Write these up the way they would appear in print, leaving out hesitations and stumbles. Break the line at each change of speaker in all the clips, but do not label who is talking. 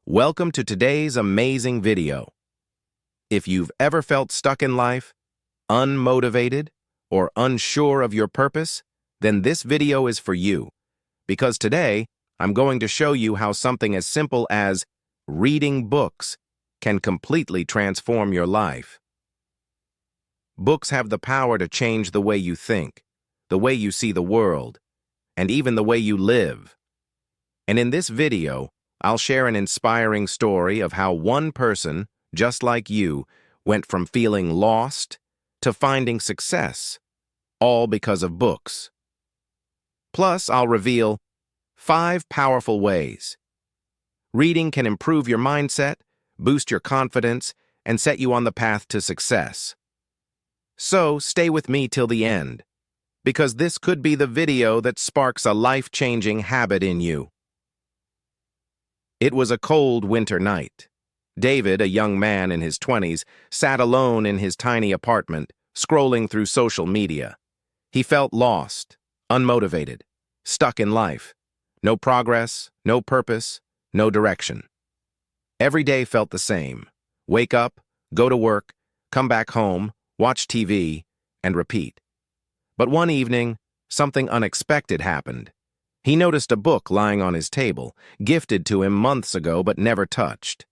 Welcome to today's amazing video. If you've ever felt stuck in life, unmotivated, or unsure of your purpose, then this video is for you. Because today, I'm going to show you how something as simple as reading books can completely transform your life. Books have the power to change the way you think, the way you see the world, and even the way you live. And in this video, I'll share an inspiring story of how one person, just like you, went from feeling lost to finding success, all because of books. Plus, I'll reveal 5 powerful ways. Reading can improve your mindset, boost your confidence, and set you on the path to success. So, stay with me till the end, because this could be the video that sparks a life-changing habit in you. It was a cold winter night. David, a young man in his 20s, sat alone in his tiny apartment, scrolling through social media. He felt lost, unmotivated, stuck in life. No progress, no purpose, no direction. Every day felt the same. Wake up, go to work, come back home, watch TV, and repeat. But one evening, something unexpected happened. He noticed a book lying on his table, gifted to him months ago but never touched.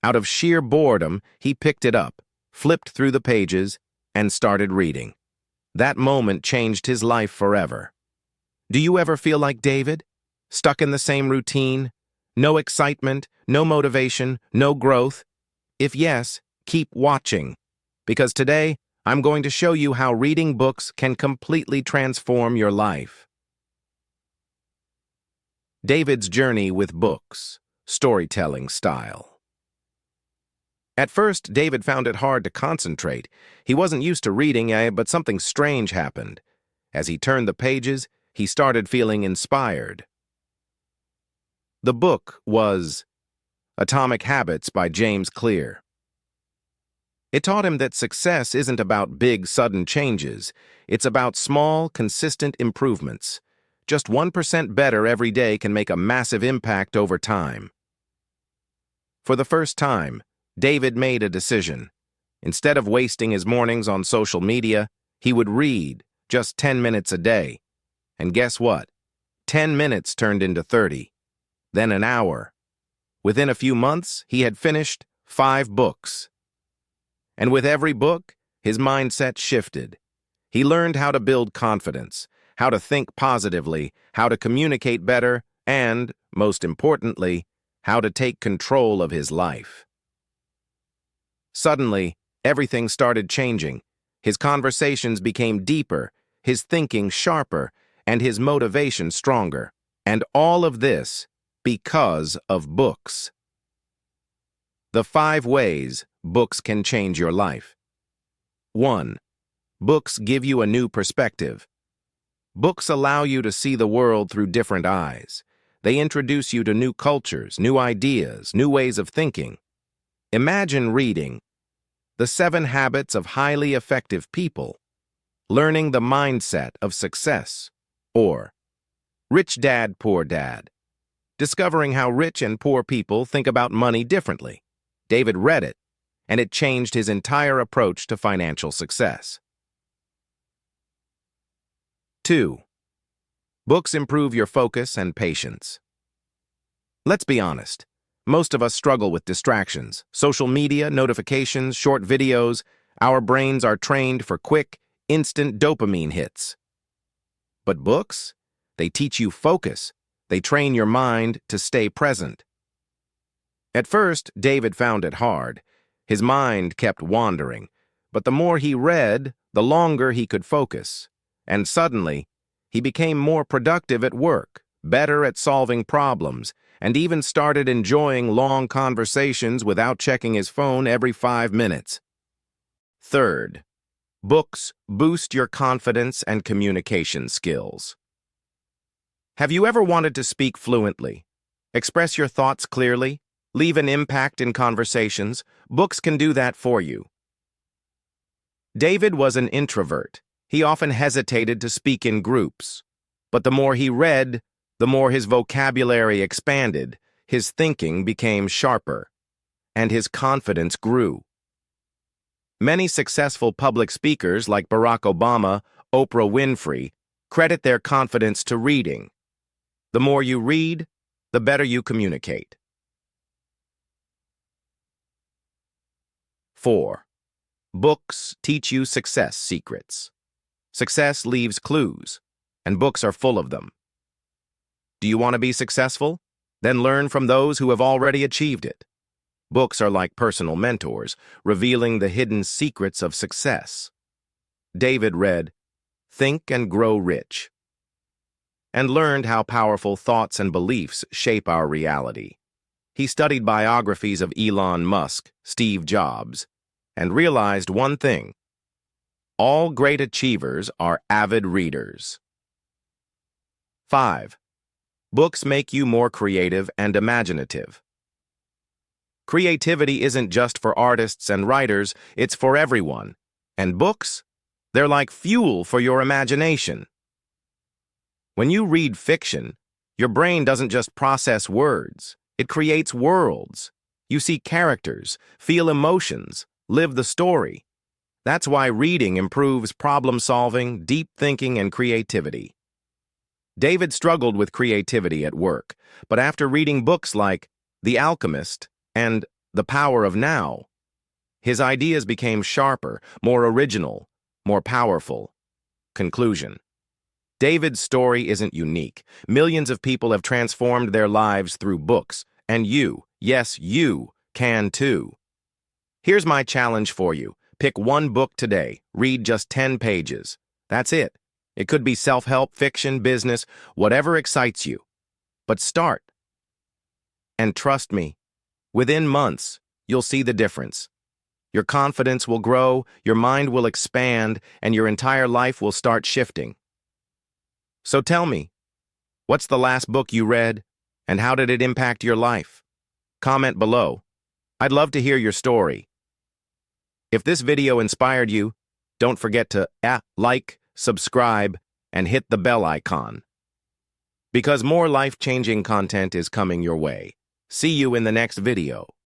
Out of sheer boredom, he picked it up, flipped through the pages, and started reading. That moment changed his life forever. Do you ever feel like David? Stuck in the same routine? No excitement, no motivation, no growth? If yes, keep watching. Because today, I'm going to show you how reading books can completely transform your life. David's journey with books, storytelling style. At first, David found it hard to concentrate. He wasn't used to reading, but something strange happened. As he turned the pages, he started feeling inspired. The book was Atomic Habits by James Clear. It taught him that success isn't about big, sudden changes. It's about small, consistent improvements. Just 1% better every day can make a massive impact over time. For the first time, David made a decision. Instead of wasting his mornings on social media, he would read just 10 minutes a day. And guess what? 10 minutes turned into 30, then an hour. Within a few months, he had finished 5 books. And with every book, his mindset shifted. He learned how to build confidence, how to think positively, how to communicate better, and, most importantly, how to take control of his life. Suddenly, everything started changing. His conversations became deeper, his thinking sharper, and his motivation stronger. And all of this because of books. The 5 ways books can change your life. 1. Books give you a new perspective. Books allow you to see the world through different eyes. They introduce you to new cultures, new ideas, new ways of thinking. Imagine reading The 7 Habits of Highly Effective People, learning the mindset of success, or Rich Dad, Poor Dad, discovering how rich and poor people think about money differently. David read it, and it changed his entire approach to financial success. 2. Books improve your focus and patience. Let's be honest. Most of us struggle with distractions. Social media, notifications, short videos. Our brains are trained for quick, instant dopamine hits. But books? They teach you focus. They train your mind to stay present. At first, David found it hard. His mind kept wandering. But the more he read, the longer he could focus. And suddenly, he became more productive at work, better at solving problems, and even started enjoying long conversations without checking his phone every 5 minutes. 3. Books boost your confidence and communication skills. Have you ever wanted to speak fluently? Express your thoughts clearly? Leave an impact in conversations? Books can do that for you. David was an introvert. He often hesitated to speak in groups. But the more he read, the more his vocabulary expanded. his thinking became sharper, and his confidence grew. Many successful public speakers like Barack Obama, Oprah Winfrey, credit their confidence to reading. The more you read, the better you communicate. 4. Books teach you success secrets. Success leaves clues, and books are full of them. Do you want to be successful? Then learn from those who have already achieved it. Books are like personal mentors, revealing the hidden secrets of success. David read Think and Grow Rich, and learned how powerful thoughts and beliefs shape our reality. He studied biographies of Elon Musk, Steve Jobs, and realized one thing: all great achievers are avid readers. 5. Books make you more creative and imaginative. Creativity isn't just for artists and writers, it's for everyone. And books? They're like fuel for your imagination. When you read fiction, your brain doesn't just process words, it creates worlds. You see characters, feel emotions, live the story. That's why reading improves problem-solving, deep thinking, and creativity. David struggled with creativity at work, but after reading books like The Alchemist and The Power of Now, his ideas became sharper, more original, more powerful. Conclusion: David's story isn't unique. Millions of people have transformed their lives through books, and you, yes, you, can too. Here's my challenge for you. Pick one book today. Read just 10 pages. That's it. It could be self-help, fiction, business, whatever excites you. But start. And trust me, within months, you'll see the difference. Your confidence will grow, your mind will expand, and your entire life will start shifting. So tell me, what's the last book you read, and how did it impact your life? Comment below. I'd love to hear your story. If this video inspired you, don't forget to like, subscribe, and hit the bell icon, because more life-changing content is coming your way. See you in the next video.